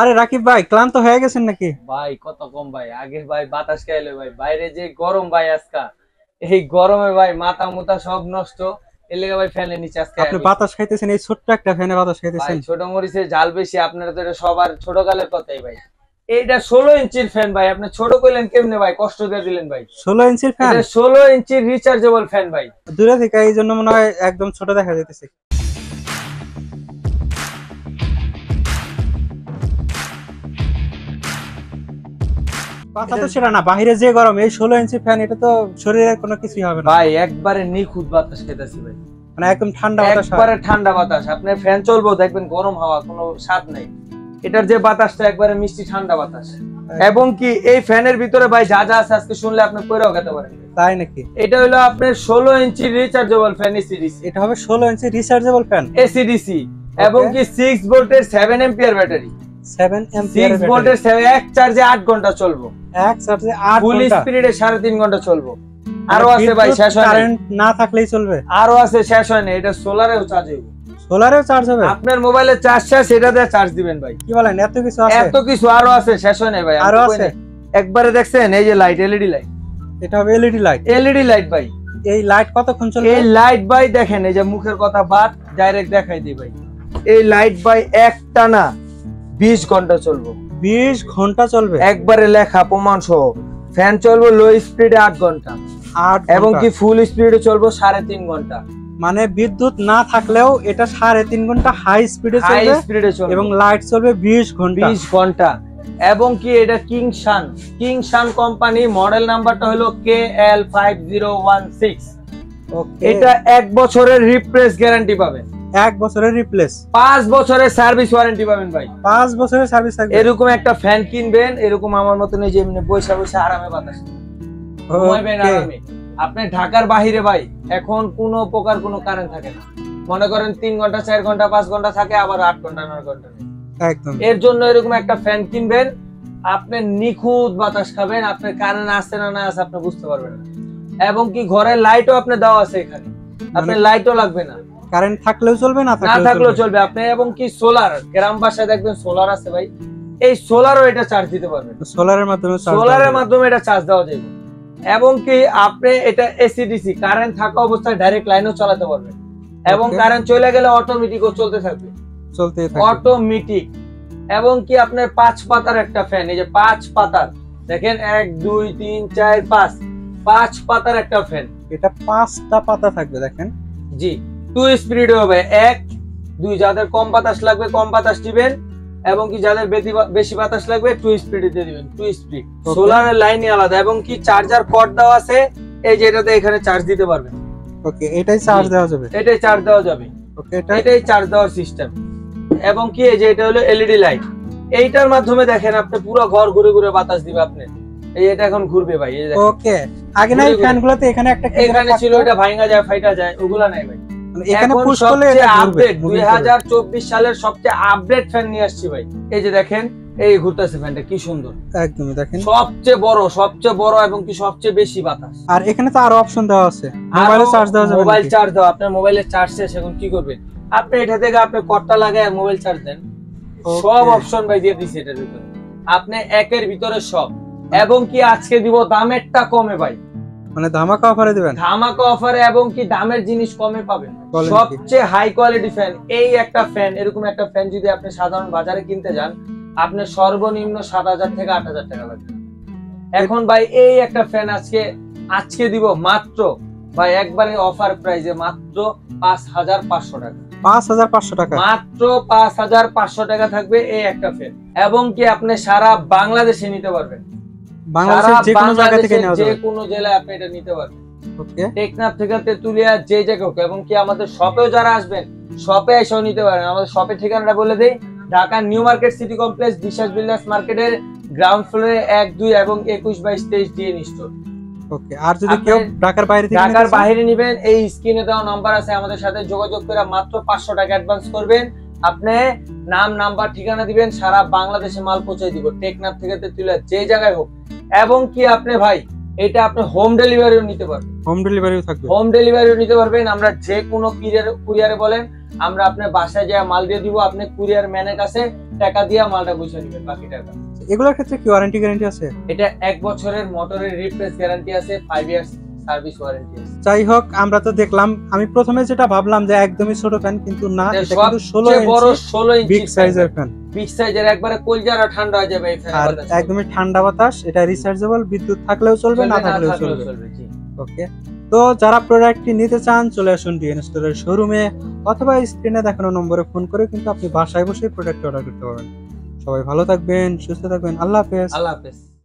আরে রাকিব ভাই, ক্লান্ত হয়ে গেছেন নাকি? ভাই কত কম ভাই, আগে ভাই বাতাস খাইলে ভাই, বাইরে যে গরম ভাই আজকা, এই গরমে ভাই মাথা মুথা সব নষ্ট। এর লেগে ভাই ফ্যানের নিচে আজকে আপনি বাতাস খাইতেছেন, এই ছোট্ট একটা ফ্যানে বাতাস ভাই খাইতেছেন? ছোট মরিচের ঝাল বেশি, আপনারা তো এটা সবার ছোট কালের কথাই ভাই। এইটা 16 ইঞ্চির ফ্যান ভাই, আপনি ছোট কইলেন কেমনে ভাই, কষ্ট দিয়ে দিলেন ভাই। 16 ইঞ্চির ফ্যান? এটা 16 ইঞ্চির রিচার্জেবল ফ্যান ভাই। দূরে থেকে এই জন্য মনে হয় একদম ছোট দেখা যাইতেছে। কথা তো সেটা না, বাইরে যে গরম, এই 16 ইঞ্চি ফ্যান এটা তো শরীরের কোনো কিছুই হবে না ভাই একবারে নিখুঁত বাতাস খেতেছি ভাই, মানে একদম ঠান্ডা বাতাস হয়। একবারে ঠান্ডা বাতাস। আপনার ফ্যান চলবো দেখবেন গরম হাওয়া কোনো স্বাদ নাই, এটার যে বাতাসটা একবারে মিষ্টি ঠান্ডা বাতাস। এবং কি এই ফ্যানের ভিতরে ভাই যা যা আছে আজকে শুনলে আপনি কইরাও খেতে পারেন। তাই নাকি? এটা হলো আপনার 16 ইঞ্চি রিচার্জেবল ফ্যান এসিডিসি। এটা হবে 16 ইঞ্চি রিচার্জেবল ফ্যান এসিডিসি এবং কি 6 ভোল্টের 7 এম্পিয়ার ব্যাটারি। 7 এম্পিয়ার 6 ভোল্টের এক চার্জে 8 ঘন্টা চলবো, এক চার্জে 8 ফুল ঘন্টা, স্পিডে 3.5 ঘন্টা চলবো। আরো আছে ভাই, শেষ হয় না, কারেন্ট না থাকলেই চলবে। আরো আছে, শেষ হয় না। এটা সোলারেও চার্জ হবে, সোলারেও চার্জ হবে। আপনার মোবাইলে চার্জ শেষ, এটা দিয়ে চার্জ দিবেন ভাই। কি বলেন, এত কিছু আছে? এত কিছু আরো আছে, শেষ হয় না ভাই, আরো আছে। একবারে দেখছেন এই যে লাইট, এলইডি লাইট। এটা হবে এলইডি লাইট। এলইডি লাইট ভাই, এই লাইট কতক্ষণ চলবে? এই লাইট ভাই দেখেন, এই যে মুখের কথা বাদ ডাইরেক্ট দেখাই দিই ভাই, এই লাইট ভাই একটানা 20 ঘন্টা চলবো। 20 ঘন্টা চলবে একবারে লেখা প্রমাণ সহ। ফ্যান চলবো লো স্পিডে 8 ঘন্টা, 8 এবং কি ফুল স্পিডে চলবো 3.5 ঘন্টা। মানে বিদ্যুৎ না থাকলেও এটা 3.5 ঘন্টা হাই স্পিডে হাই চলবে স্পিডে চলবে এবং লাইট চলবে 20 ঘন্টা। 20 ঘন্টা। এবং কি এটা কিং শান কোম্পানি, মডেল নাম্বারটা হলো KL5016। ওকে, এটা 1 বছরের রিপ্লেস গ্যারান্টি পাবেন, 1 বছরের রিপ্লেস, 5 বছরের সার্ভিস ওয়ারেন্টি পাবেন ভাই। 5 বছরের সার্ভিস থাকবে। এরকম একটা ফ্যান কিনবেন, এরকম আমার মতন এই যে এমনি বৈশা বৈশা আরামে বাতাস ঘুমাইবেন আরামে। আপনি ঢাকার বাহিরে ভাই এখন কোনো প্রকার কোনো কারেন্ট থাকে না, মনে করেন 3 ঘন্টা 4 ঘন্টা 5 ঘন্টা থাকে, আবার 8 ঘন্টা 9 ঘন্টা নেই। একদম। এর জন্য এরকম একটা ফ্যান কিনবেন, আপনি নিখুঁত বাতাস খাবেন, আপনার কারেন্ট আসছে না না আছে আপনি বুঝতে পারবেন না। এবং কি ঘরের লাইটও আপনি দেওয়া আছে এখানে, আপনার লাইটও লাগবে না, কারেন্ট থাকলেও চলবে, না থাকলেও চলবে আপনি। এবং কি সোলার, গ্রাম বাসায় দেখবেন সোলার আছে ভাই, এই সোলারও এটা চার্জ দিতে পারবেন, সোলারের মাধ্যমে এটা চার্জ দেওয়া যাবে। এবং কি আপনি এটা এসিডিসি, কারেন্ট থাকা অবস্থায় ডাইরেক্ট লাইনও চালাতে পারবেন, এবং কারেন্ট চলে গেলে অটোমেটিকও চলতে থাকবে, চলতেই থাকবে অটোমেটিক। এবং কি আপনার 5 পাতার একটা ফ্যান, এই যে 5 পাতার দেখেন, 1 2 3 4 5 পাতার একটা ফ্যান। এটা 5টা পাতা থাকবে দেখেন। জি, 2 স্পিড হবে, 1 2, যাদের কম বাতাস লাগবে কম বাতাস দিবেন, এবং কি যাদের বেশি বাতাস লাগবে 2 স্পিডে দিয়ে দিবেন, 2 স্পিড। সোলারের লাইনই আলাদা, এবং কি চার্জার কর্ড দেওয়া আছে, এই যে এটাতে এখানে চার্জ দিতে পারবেন। ওকে, এটাই চার্জ দেওয়া যাবে, এটাই চার্জ দেওয়া যাবে। ওকে, এটাই চার্জ দেওয়ার সিস্টেম। এবং কি এই যে এটা হলো এলইডি লাইট, এইটার মাধ্যমে দেখেন আপনি পুরো ঘর ঘুরে ঘুরে বাতাস দিবে আপনি। এই এটা এখন ঘুরবে ভাই, এই দেখেন। ওকে, আগে না এই ফ্যানগুলোতে এখানে একটা এখানে ছিল, এটা ভাঙা যায় ফাইটা যায়, ওগুলা নাই ভাই। এখানে পুশ করলে এটা ঘুরবে। 2024 সালের সবচেয়ে আপডেট ফ্যান নিয়ে আসছি ভাই, এই যে দেখেন এই ঘুরতেছে ফ্যানটা, কি সুন্দর একদমই দেখেন, সবচেয়ে বড় এবং কি সবচেয়ে বেশি বাতাস। আর এখানে তো আরো অপশন দেওয়া আছে, মোবাইলে চার্জ দেওয়া যাবে। মোবাইল চার্জ দাও, আপনার মোবাইলের চার্জ শেষ, এখন কি করবেন আপনি? এটা থেকে আপনি কর্ডটা লাগায় মোবাইল চার্জ দেন, সব অপশন ভাই দিয়ে দিছি এটার ভিতরে, আপনি একের ভিতরে সব। এবং কি আজকে দিব দামেরটা কমে ভাই, মানে ধামাকা অফারে দিবেন, ধামাকা অফারে, এবং কি দামের জিনিস কমে পাবেন। সবচেয়ে হাই কোয়ালিটি ফ্যান, এই একটা ফ্যান, এরকম একটা ফ্যান যদি আপনি সাধারণ বাজারে কিনতে যান, আপনার সর্বনিম্ন 7,000 থেকে 8,000 টাকা লাগবে। এখন ভাই এই একটা ফ্যান আজকে দিব মাত্র ভাই একবারে অফার প্রাইসে মাত্র 5,500 টাকা, 5,500 টাকা, মাত্র 5,500 টাকা থাকবে এই একটা ফ্যান। এবং কি আপনি সারা বাংলাদেশে নিতে পারবেন, বাংলাদেশের যে কোনো জায়গা থেকে নেওয়া যাবে, যে কোনো জেলায় আপনি এটা নিতে পারবেন। ওকে, টেকনাফ থেকে তেতুলিয়া যে জায়গা হোক। এবং কি আমাদের শপেও যারা আসবেন, শপে এসেও নিতে পারেন। আমাদের শপের ঠিকানাটা বলে দেই, Dhaka new market city complex, বিশ্বাস বিল্ডার্স মার্কেটের গ্রাউন্ড ফ্লোরে 1 2 এবং 21 22 23 ডিএন স্টোর। ওকে, আর যদি কেউ ঢাকার বাইরে নেবেন, এই স্ক্রিনে দেওয়া নাম্বার আছে, আমাদের সাথে যোগাযোগ করে মাত্র 500 টাকা অ্যাডভান্স করবেন, আপনি নাম নাম্বার ঠিকানা দিবেন, সারা বাংলাদেশে মাল পৌঁছে দিব, টেকনাফ থেকে তেতুলিয়া যে জায়গায় হোক। এবং কি আপনি ভাই এটা আপনি হোম ডেলিভারিও নিতে পারবেন, হোম ডেলিভারিও থাকবে, হোম ডেলিভারিও নিতে পারবেন। আমরা যে কোনো কুরিয়ারে বলেন, আমরা আপনার বাসায় যা মাল দিয়ে দিব, আপনি কুরিয়ার ম্যানের কাছে টাকা দিয়ে মালটা বুঝে নেবেন, বাকি টাকা। এগুলোর ক্ষেত্রে কি ওয়ারেন্টি গ্যারান্টি আছে? এটা 1 বছরের মোটরের রিপ্লেস গ্যারান্টি আছে, 5 ইয়ার্স সার্ভিস ওয়ারেন্টি আছে। যাই হোক, আমরা তো দেখলাম, আমি প্রথমে যেটা ভাবলাম যে একদমই ছোট ফ্যান, কিন্তু না, এটা কিন্তু 16 বড় ইঞ্চি 16 ইঞ্চি বিগ সাইজের ফ্যান। বিগ সাইজের একবারে কলজারা ঠান্ডা হয়ে যাবে এই ফ্যান। আর একদমই ঠান্ডা বাতাস, এটা রিচার্জেবল, বিদ্যুৎ থাকলেও চলবে, না থাকলেও চলবে। জি। ওকে, তো যারা প্রোডাক্টটি নিতে চান চলে আসুন ডিএন স্টোরের শোরুমে, অথবা স্ক্রিনে দেখানো নম্বরে ফোন করে কিন্তু আপনি বাসায় বসে প্রোডাক্ট অর্ডার করতে পারবেন। সবাই ভালো থাকবেন, সুস্থ থাকবেন, আল্লাহ হাফেজ। আল্লাহ হাফেজ।